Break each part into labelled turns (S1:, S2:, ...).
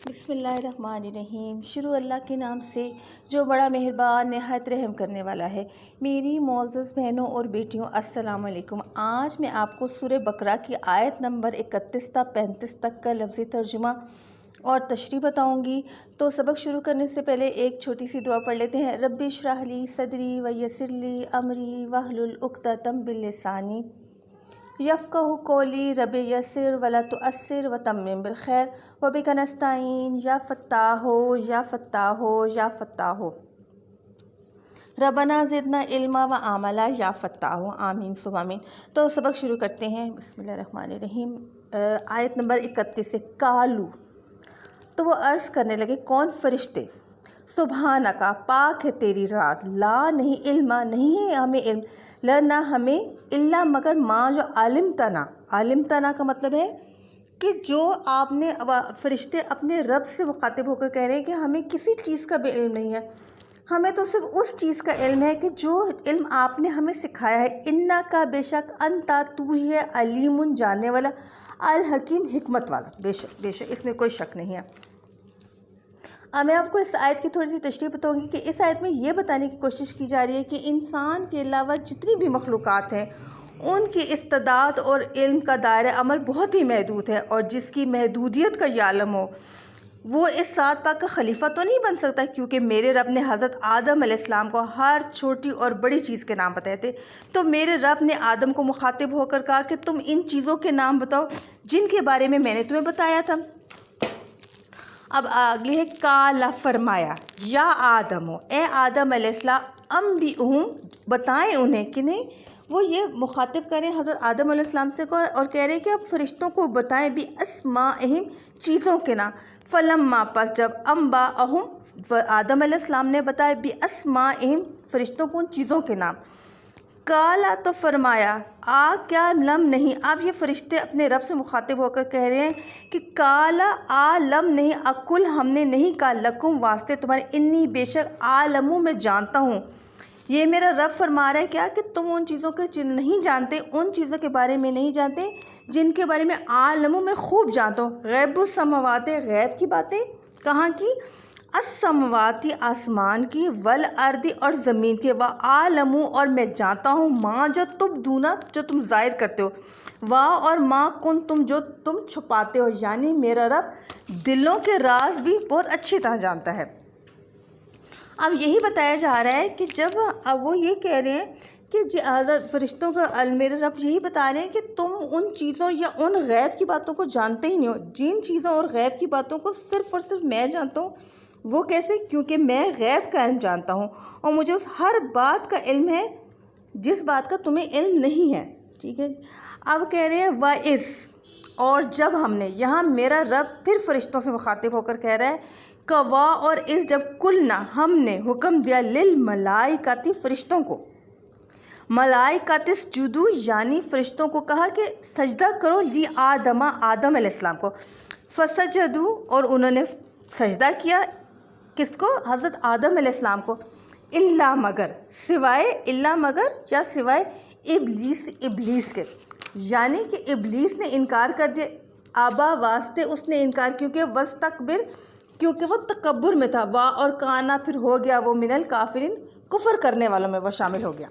S1: बिस्मिल्लाहिर्रहमानिर्रहीम। शुरू अल्लाह के नाम से जो बड़ा मेहरबान नहायत रहम करने वाला है। मेरी मोअज़्ज़ज़ बहनों और बेटियों, अस्सलाम वालेकुम। आज मैं आपको सूरह बकरा की आयत नंबर 31 से 35 तक का लफ्ज़ी तर्जुमा और तशरीह बताऊँगी। तो सबक शुरू करने से पहले एक छोटी सी दुआ पढ़ लेते हैं। रब्बि इश्रह ली सदरी व यस्सिर ली अमरी वहलुल उक़दतम मिन लिसानी यफ़क़हू क़ौली रब्बि यस्सिर वला तुअस्सिर व तम्मिम बिल खैर व बिका नस्ताईन या फ़त्ताहो या फ़त्ताहो या फ़त्ताहो रब्बना ज़िदना इल्मा व आमला या फ़त्ताहो आमीन सुम्मा आमीन। तो सबक शुरू करते हैं। बिस्मिल्लाहिर्रहमानिर्रहीम। आयत नंबर 31 से कालू, तो वो अर्ज़ करने लगे, कौन फरिश्ते, सुबहाना का पाक है तेरी रात, ला नहीं इल्मा नहीं है हमें इल्म, लना हमें इल्ला मगर माँ जो आलिम तना का मतलब है कि जो आपने फरिश्ते अपने रब से मुखातिब होकर कह रहे हैं कि हमें किसी चीज़ का भी इल्म नहीं है, हमें तो सिर्फ उस चीज़ का इल्म है कि जो इल्म आपने हमें सिखाया है। इन्ना का बेशक अंता तू ही है अलीमुन जानने वाला, अल हकीम हिकमत वाला, बेशक इसमें कोई शक नहीं है। अब मैं आपको इस आयत की थोड़ी सी तशरीह बताऊंगी कि इस आयत में ये बताने की कोशिश की जा रही है कि इंसान के अलावा जितनी भी मखलूक़ात हैं उनकी इस्तिदाद और इल्म का दायरा अमल बहुत ही महदूद है, और जिसकी महदूदियत का ये आलम हो वो इस सात पाक का खलीफा तो नहीं बन सकता, क्योंकि मेरे रब ने हज़रत आदम अलैहिस्सलाम को हर छोटी और बड़ी चीज़ के नाम बताए थे। तो मेरे रब ने आदम को मुखातिब होकर कहा कि तुम इन चीज़ों के नाम बताओ जिनके बारे में मैंने तुम्हें बताया था। अब अगली है काला, फरमाया, या आदम हो, ए आदम अलैहिस्सलाम अम्बिउहुम, बताएं उन्हें, कि नहीं वो ये मुखातिब करें हज़रत आदम अलैहिस्सलाम से को, और कह रहे हैं कि अब फरिश्तों को बताएं भी अस्माइहिम, चीज़ों के नाम। फलम्मा, पस जब, अम्बा अहुम, आदम अलैहिस्सलाम ने बताया भी अस्माइहिम, फरिश्तों को उन चीज़ों के नाम। काला, तो फरमाया, आ क्या लम नहीं। अब ये फरिश्ते अपने रब से मुखातिब होकर कह रहे हैं कि काला आ लम नहीं, अकुल हमने नहीं कहा, लकुम वास्ते तुम्हारे, इन्नी बेशक आलमू मैं जानता हूँ। ये मेरा रब फरमा रहा है क्या कि तुम उन चीज़ों के नहीं जानते, उन चीज़ों के बारे में नहीं जानते जिनके बारे में आलमू मैं खूब जानता हूँ। गैबुस समावाते, गैब की बातें, कहाँ की, असमवाती, आसमान की, वल अर्दी, और ज़मीन के, व आलमू, और मैं जानता हूँ, माँ जो तुम दूना, जो तुम ज़ाहिर करते हो, वाह, और माँ कुन, तुम जो तुम छुपाते हो। यानी मेरा रब दिलों के राज भी बहुत अच्छी तरह जानता है। अब यही बताया जा रहा है कि जब अब वो ये कह रहे हैं कि फरिश्तों का मेरे रब यही बता रहे हैं कि तुम उन चीज़ों या उन गैब की बातों को जानते ही नहीं हो, जिन चीज़ों और गैब की बातों को सिर्फ़ और सिर्फ मैं जानता हूँ। वो कैसे? क्योंकि मैं गैब का इल्म जानता हूँ और मुझे उस हर बात का इल्म है जिस बात का तुम्हें इल्म नहीं है। ठीक है। अब कह रहे हैं वाइस, और जब हमने, यहाँ मेरा रब फिर फरिश्तों से मुखातिब होकर कह रहा है, कवा, और इस जब कुलना, हमने हुक्म दिया, लिल मलाइकाती, फरिश्तों को, मलाइकाती सुजुदू, यानी फरिश्तों को कहा कि सजदा करो, ली आदम अलैहिस्सलाम को, फसजदू, और उन्होंने सजदा किया, किसको? हज़रत आदम अलैहिस्सलाम को, इल्ला मगर, सिवाय, इल्ला मगर या सिवाय इब्लीस के, यानी कि इब्लीस ने इनकार कर दिया, आबा वास्ते उसने इनकार, क्योंकि वस्तकबिर, क्योंकि वो तकब्बुर में था, वाह, और काना, फिर हो गया वो मिनल काफिरिन, कुफर करने वालों में वो शामिल हो गया।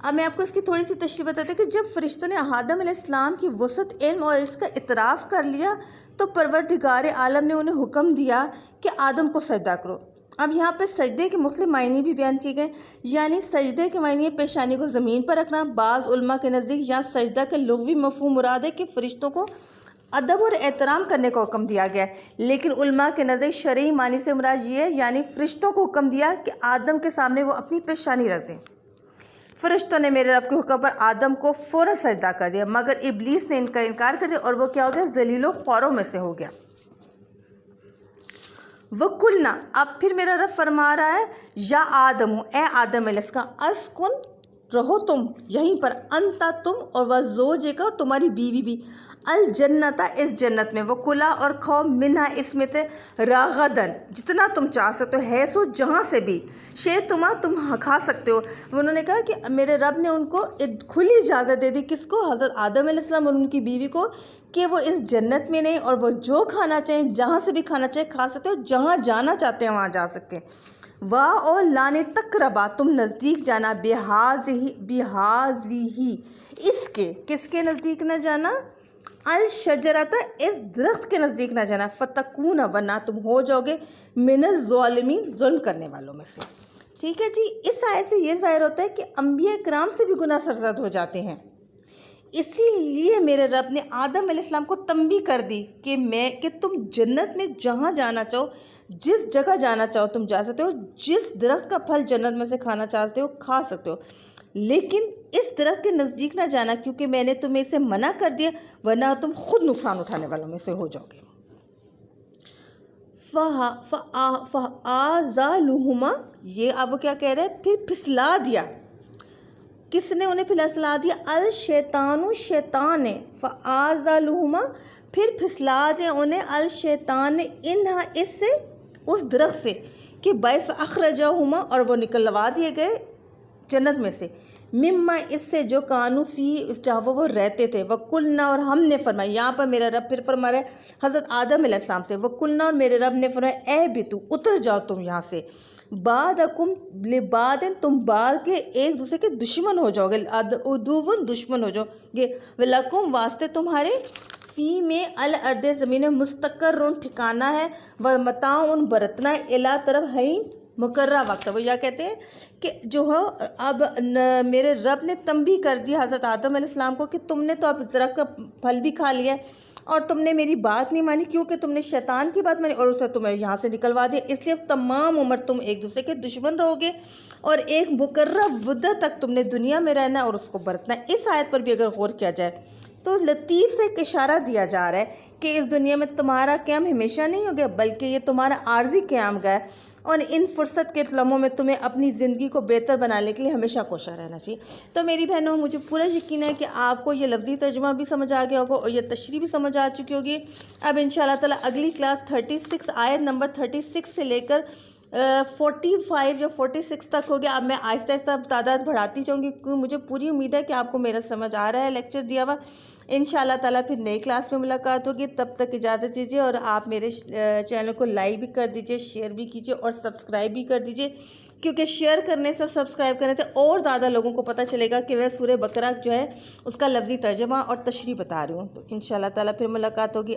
S1: अब मैं आपको इसकी थोड़ी सी तशरीह बताती हूँ कि जब फरिश्तों ने आदम अलैहिस्सलाम की वसअत इल्म और इसका इतराफ़ कर लिया तो परवरदिगार आलम ने उन्हें हुक्म दिया कि आदम को सजदा करो। अब यहाँ पे सजदे के मुख्तलिफ मायने भी बयान किए गए, यानी सजदे के मायने पेशानी को ज़मीन पर रखना। बाज़ उलमा के नज़दीक यहाँ सजदा के लुग़वी मफ़हूम मुराद है कि फ़रिश्तों को अदब और एहतराम करने का हुक्म दिया गया है, लेकिन उलमा के नज़दीक शरई मानी से मुराद ये है, यानी फ़रिश्तों को हुक्म दिया कि आदम के सामने वो अपनी पेशानी रख दें। फरिश्तों ने मेरे रब के हुक्म पर आदम को फ़ौरन सजदा कर दिया, मगर इब्लीस ने इनका इनकार कर दिया और वो क्या हो गया? ज़लीलो ख्वारों में से हो गया। वो कुलना, अब फिर मेरा रब फरमा रहा है, या आदम, ए आदम अलैहिस्सलाम, अस्कुन, रहो तुम यहीं पर, अंता, तुम, और वह ज़ौजे का, तुम्हारी बीवी भी, अल जन्नता इस जन्नत में, वो कुला और खो मिन्हा इसमें से रागदन जितना तुम चाह सकते हो, है सो जहाँ से भी शे तुम खा सकते हो। उन्होंने कहा कि मेरे रब ने उनको एक खुली इजाज़त दे दी, किसको, हज़रत आदम अलैहिस्सलाम और उनकी बीवी को, कि वो इस जन्नत में नहीं, और वो जो खाना चाहें जहाँ से भी खाना चाहें खा सकते हो, जहाँ जाना चाहते हैं वहाँ जा सकते हैं। वाह और लाने तकरबा तुम नज़दीक जाना, बिहाजी ही इसके, किसके नज़दीक न जाना, अल शजरता इस दरख्त के नज़दीक ना जाना, फ़तकून वरना तुम हो जाओगे मिनल ज़ालिमीन जुल्म करने वालों में से। ठीक है जी। इस आयत से ये ज़ाहिर होता है कि अंबिया किराम से भी गुनाह सरज़द हो जाते हैं। इसीलिए मेरे रब ने आदम अलैहिस्सलाम को तंबी कर दी कि तुम जन्नत में जहाँ जाना चाहो, जिस जगह जाना चाहो तुम जा सकते हो, जिस दरख्त का फल जन्नत में से खाना चाहते हो खा सकते हो, लेकिन इस दरख्त के नज़दीक ना जाना, क्योंकि मैंने तुम्हें इसे मना कर दिया, वरना तुम खुद नुकसान उठाने वालों में से हो जाओगे। फ़आज़ालुहुमा, ये अब वो क्या कह रहे हैं, फिर फिसला दिया, किसने उन्हें फिसला दिया, अल शैतानु, शैतान ने, फ़आज़ालुहुमा फिर फिसला दिया उन्हें, अल शैतान ने, इन्हा इससे, उस दरख्त से, कि बैस अखरजाहुमा और वो निकलवा दिए गए जन्नत में से, मिम्मा इससे जो कानू फी जहाँ वो रहते थे, वकुलना और हमने फरमाया, यहाँ पर मेरा रब फिर फरमा रहा है हज़रत आदम अलैहिस्सलाम से, वकुलना और मेरे रब ने फरमाया ए बितू उतर जाओ तुम यहाँ से, बादकुम लिबादन तुम बाद के एक दूसरे के दुश्मन हो जाओगे, उदुवन दुश्मन हो जाओगे, वलकुम वास्ते तुम्हारे फी में अल अर्दे ज़मीन में मुस्तक़र्रुन ठिकाना है, व मताउन बरतना इला तरफ है मुकर्रा वक्त। वो यह कहते हैं कि जो हो अब मेरे रब ने तंबी कर दिया हज़रत आदम अलैहिस्सलाम को कि तुमने तो अब दरख्त का फल भी खा लिया है और तुमने मेरी बात नहीं मानी, क्योंकि तुमने शैतान की बात मानी और उसे तुम्हें यहाँ से निकलवा दिया, इसलिए तमाम उम्र तुम एक दूसरे के दुश्मन रहोगे और एक मुकर्रा मुद्दत तक तुमने दुनिया में रहना और उसको बरतना। इस आयत पर भी अगर गौर किया जाए तो लतीफ़ से एक इशारा दिया जा रहा है कि इस दुनिया में तुम्हारा क़याम हमेशा नहीं हो गया, बल्कि ये तुम्हारा आर्जी क़याम गया है, और इन फुर्सत के लम्हों में तुम्हें अपनी ज़िंदगी को बेहतर बनाने के लिए हमेशा कोशिश रहना चाहिए। तो मेरी बहनों, मुझे पूरा यकीन है कि आपको ये लफ्ज़ी तर्जुमा भी समझ आ गया होगा और ये तशरीह भी समझ आ चुकी होगी। अब इंशाअल्लाह ताला अगली क्लास 36 आयत नंबर 36 से लेकर 45 या 46 तक हो गया। अब मैं आहिस्ता आहिस्ता तादाद बढ़ाती जाऊँगी, क्योंकि मुझे पूरी उम्मीद है कि आपको मेरा समझ आ रहा है लेक्चर दिया हुआ। इंशाअल्लाह ताला फिर नई क्लास में मुलाकात होगी, तब तक इजाज़त दीजिए और आप मेरे चैनल को लाइक भी कर दीजिए, शेयर भी कीजिए और सब्सक्राइब भी कर दीजिए, क्योंकि शेयर करने से, सब्सक्राइब करने से और ज़्यादा लोगों को पता चलेगा कि वह सूरह बकरा जो है उसका लफ्ज़ी तर्जुमा और तशरीह बता रही हूँ। तो इंशाअल्लाह ताला फिर मुलाकात होगी।